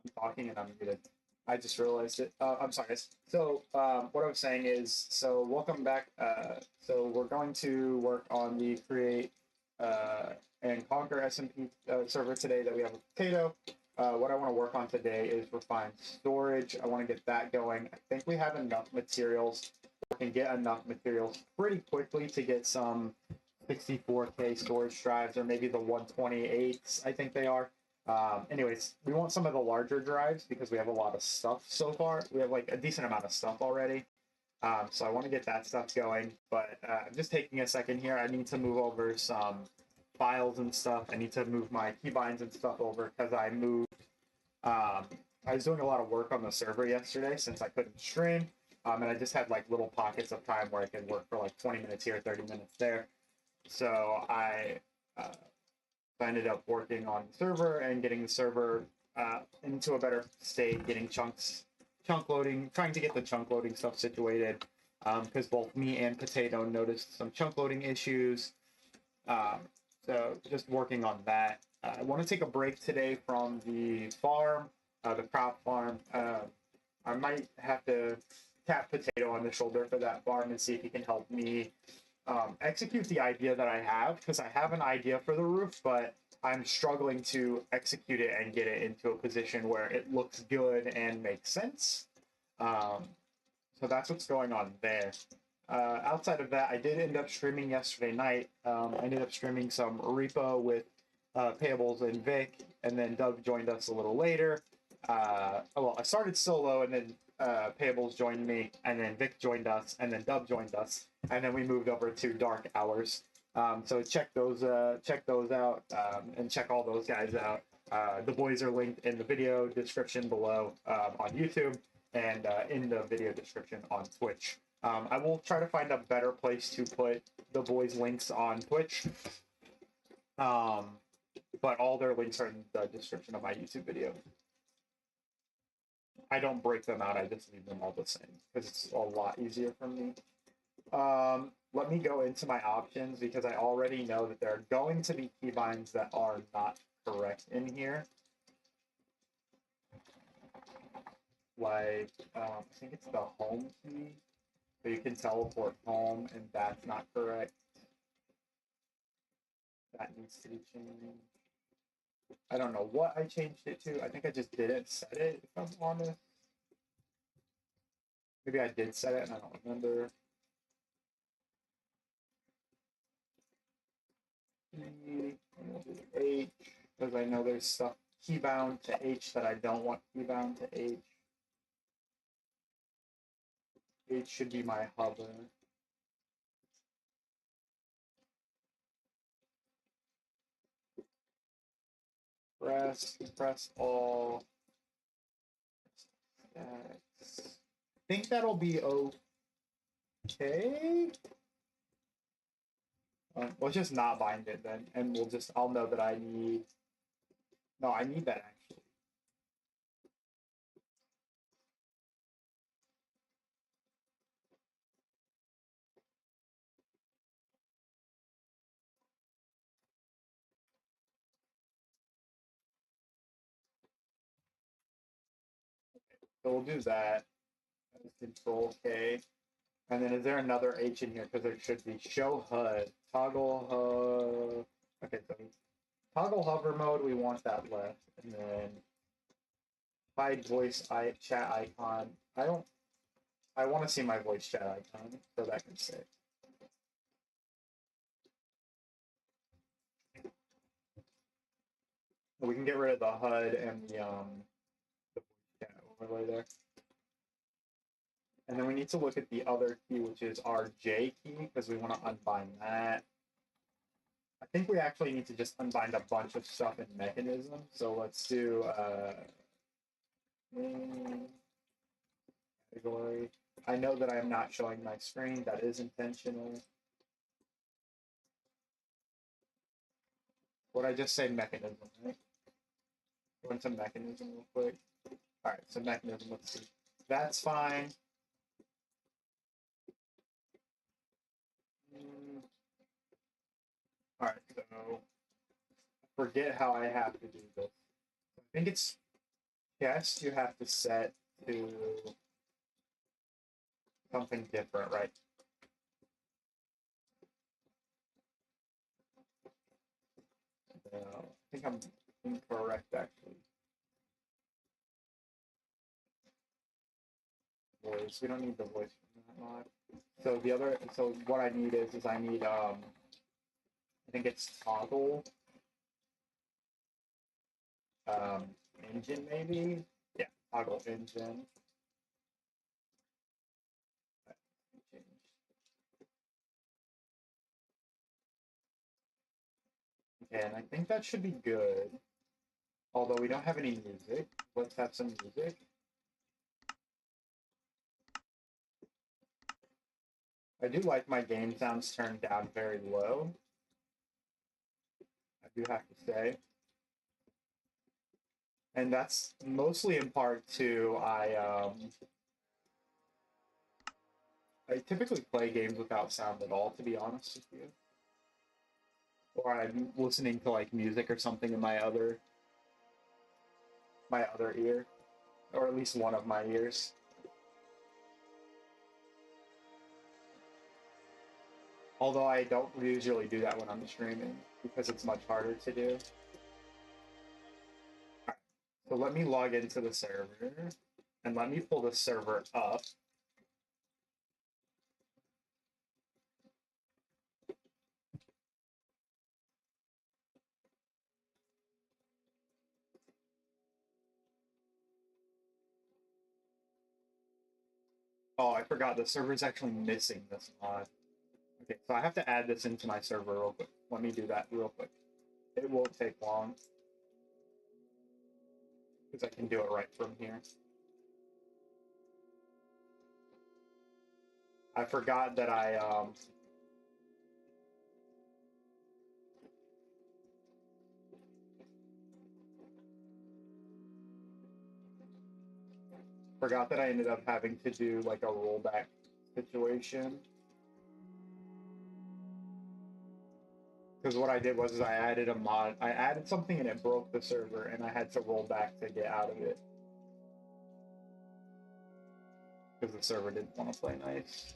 I'm talking and I'm muted. I just realized it. I'm sorry, guys. So what I was saying is, so welcome back. So we're going to work on the create and conquer SMP server today that we have with Potato. What I want to work on today is refine storage. I want to get that going. I think we have enough materials. We can get enough materials pretty quickly to get some 64K storage drives, or maybe the 128s, I think they are. Anyways, we want some of the larger drives because we have a lot of stuff so far. We have like a decent amount of stuff already. So I want to get that stuff going, but I'm just taking a second here. I need to move over some files and stuff. I need to move my keybinds and stuff over because I moved. I was doing a lot of work on the server yesterday since I couldn't stream, and I just had like little pockets of time where I could work for like 20 minutes here, 30 minutes there. So I ended up working on the server and getting the server into a better state, getting chunk loading, trying to get the chunk loading stuff situated, because both me and Potato noticed some chunk loading issues. So just working on that. I want to take a break today from the farm, the crop farm. I might have to tap Potato on the shoulder for that farm and see if he can help me execute the idea that I have, because I have an idea for the roof, but I'm struggling to execute it and get it into a position where it looks good and makes sense. So that's what's going on there. Outside of that, I did end up streaming yesterday night. I ended up streaming some repo with Pables and Vic, and then Doug joined us a little later. Well, I started solo, and then Pables joined me, and then Vic joined us, and then Doug joined us, and then we moved over to Dark Hours. So check those out, and check all those guys out. The boys are linked in the video description below on YouTube, and in the video description on Twitch. I will try to find a better place to put the boys' links on Twitch. But all their links are in the description of my YouTube video. I don't break them out, I just leave them all the same because it's a lot easier for me. Let me go into my options because I already know that there are going to be keybinds that are not correct in here. Like, I think it's the home key, so you can teleport home, and that's not correct. That needs to be changed. I don't know what I changed it to. I think I just didn't set it, if I'm honest. Maybe I did set it and I don't remember. And we'll do H, because I know there's stuff keybound to H that I don't want keybound to H. H should be my hover. Press all. I think that'll be okay. Let's just not bind it then, and I'll know that I need. No, I need that actually. So we'll do that. Control K. And then is there another H in here? Because there should be. Show HUD. Toggle HUD. Okay, so toggle hover mode, we want that left. And then hide voice chat icon. I want to see my voice chat icon, so that can say. We can get rid of the HUD and the voice chat overlay there. And then we need to look at the other key, which is our J key, because we want to unbind that. I think we actually need to just unbind a bunch of stuff in mechanism. So let's do category. I know that I am not showing my screen. That is intentional. What I just say mechanism, right? Go into mechanism real quick. All right, so mechanism, let's see. That's fine. All right, so forget how I have to do this. I think it's guess you have to set to something different, right? No, I think I'm incorrect, actually. Voice. We don't need the voice from that mod. So the other, so what I need is I need I think it's toggle engine maybe. Yeah, toggle engine. Okay, and I think that should be good. Although we don't have any music. Let's have some music. I do like my game sounds turned down very low. I do have to say. And that's mostly in part to I typically play games without sound at all, to be honest with you. Or I'm listening to like music or something in my other ear. Or at least one of my ears. Although I don't usually do that when I'm streaming, because it's much harder to do. Right. So let me log into the server, and let me pull the server up. Oh, I forgot, the server's actually missing this mod. Okay, so I have to add this into my server real quick. Let me do that real quick. It won't take long, because I can do it right from here. I forgot that I forgot that I ended up having to do like a rollback situation. Because what I did was I added a mod. I added something and it broke the server, and I had to roll back to get out of it. Because the server didn't want to play nice.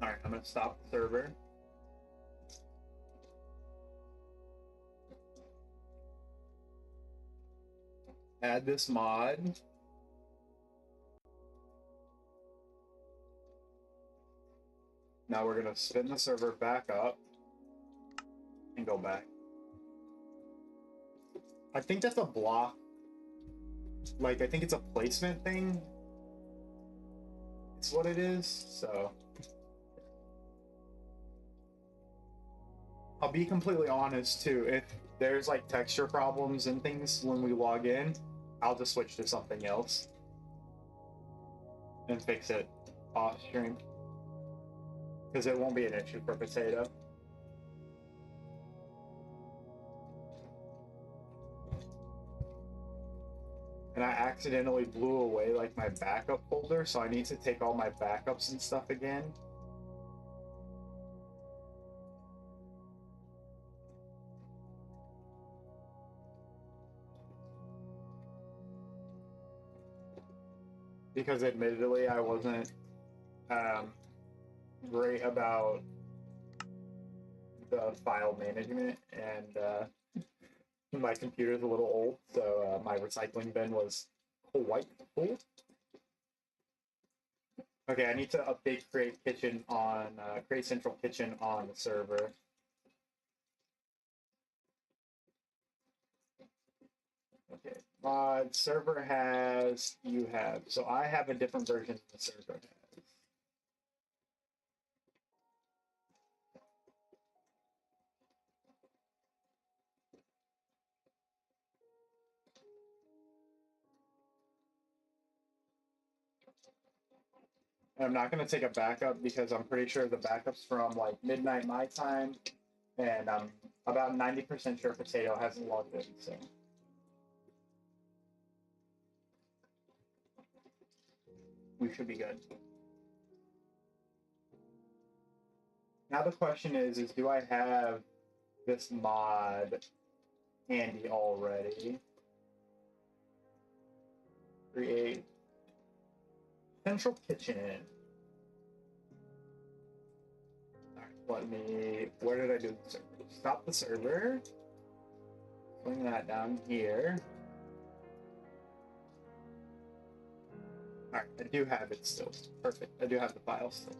Alright, I'm going to stop the server. Add this mod. Now we're going to spin the server back up and go back. I think that's a block. Like, I think it's a placement thing. It's what it is, so. I'll be completely honest too. If there's like texture problems and things when we log in, I'll just switch to something else and fix it off stream. Because it won't be an issue for Potato. And I accidentally blew away like my backup folder, so I need to take all my backups and stuff again. Because admittedly, I wasn't great about the file management, and my computer's a little old, so my recycling bin was quite full. Okay, I need to update create kitchen on create central kitchen on the server. Okay, mod server has you have, so I have a different version the server has. And I'm not going to take a backup because I'm pretty sure the backup's from like midnight my time, and I'm about 90% sure Potato hasn't logged in, so. We should be good. Now the question is do I have this mod handy already? create central kitchen. Alright, where did I do the server? Stop the server. Swing that down here. Alright, I do have it still. Perfect. I do have the file still.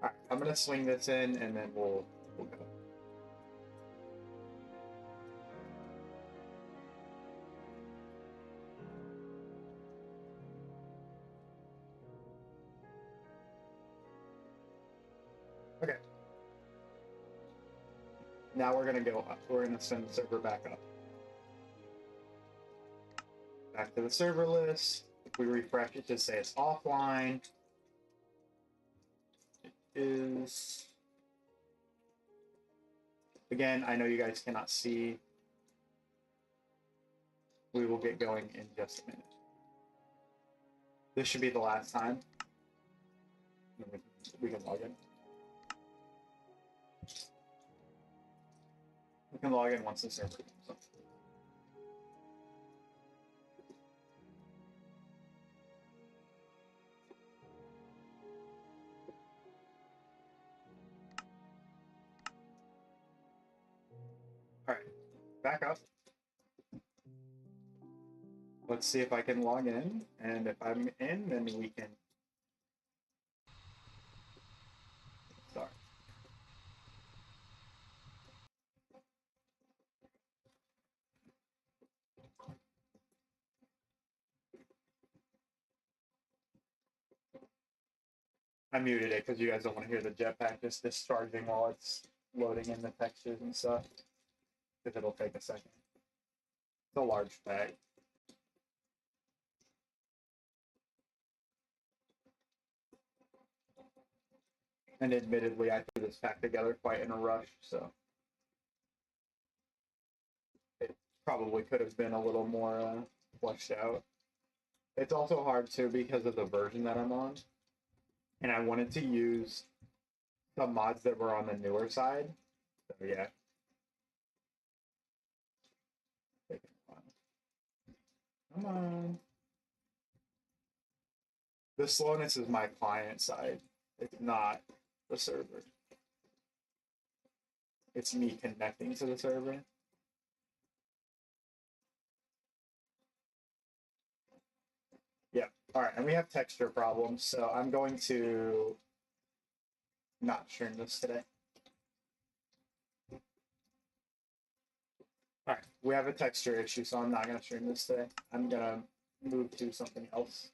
Alright, I'm gonna swing this in and then we'll go. Okay. Now we're gonna go up. We're gonna send the server back up. Back to the server list. If we refresh it to say it's offline, it is. Again, I know you guys cannot see. We will get going in just a minute. This should be the last time. We can log in. We can log in once the server comes up. Alright, back up. Let's see if I can log in, and if I'm in, then we can start. I muted it because you guys don't want to hear the jetpack just discharging while it's loading in the textures and stuff, because it'll take a second. It's a large pack. And admittedly, I threw this pack together quite in a rush, so it probably could have been a little more fleshed out. It's also hard too because of the version that I'm on, and I wanted to use some mods that were on the newer side. So yeah. Come on. The slowness is my client side. It's not the server. It's me connecting to the server. Yeah. All right. And we have texture problems. So I'm going to not stream this today. All right. We have a texture issue, so I'm not going to stream this today. I'm going to move to something else.